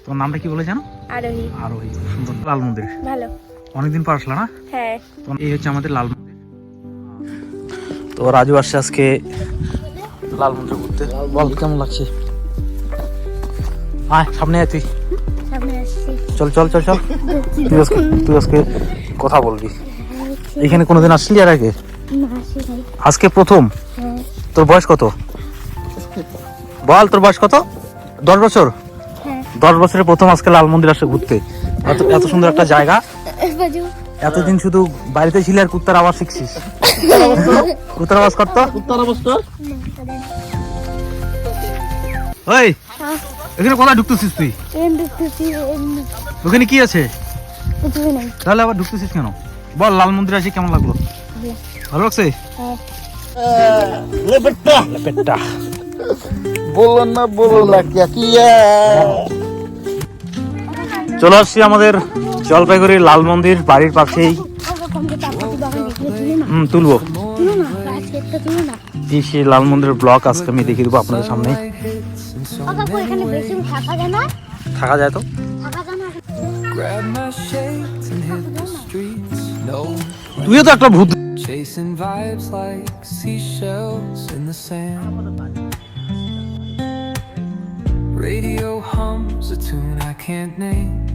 তোমার নামটা কি বলে জানো? আরোহী। আরোহী। সুন্দর। লাল মন্দির ভালো। অনেকদিন পর আসলা না? হ্যাঁ। এই হচ্ছে আমাদের লাল মন্দির। তো রাজু আসছে আজকে লাল মন্দির ঘুরতে। বল কেমন লাগছে? আয় সামনে আয় তুই। সামনে আসছি। চল চল চল চল। তুই আজকে কথা বলবি। এখানে কোনোদিন আসলি আর আগে? না, আসি নাই। আজকে প্রথম? হ্যাঁ। তোর বয়স কত? বল তোর বয়স কত? 10 বছর? হ্যাঁ। 10 বছরে প্রথম আজকে লাল মন্দির আসে ঘুরতে। এত সুন্দর একটা জায়গা। বাজু। এতদিন শুধু বাড়িতে ছিলি আর কুত্তার আওয়াজ শিখছিস। কুত্তার আওয়াজ করতো? কুত্তার আওয়াজ কর। ওই এখানে কোথায় ঢুকতেছিস তুই? ওখানে কি আছে? কিছুই নাই। তাহলে আবার ঢুকতেছিস কেন? বল লাল মন্দির আসে কেমন লাগলো? ভালো লাগছে? লেপেট্টা बोलो ना क्या किया। চলে আসছি আমাদের জলপাইগুড়ি লাল মন্দির বাড়ির পাশেই। তুলবো এই সেই লাল মন্দিরের ব্লক আজকে আমি দেখিয়ে দেবো আপনাদের সামনে। থাকা যায় তো? তুইও তো একটা ভূত। Chasing vibes like seashells in the sand. Radio hums a tune I can't name.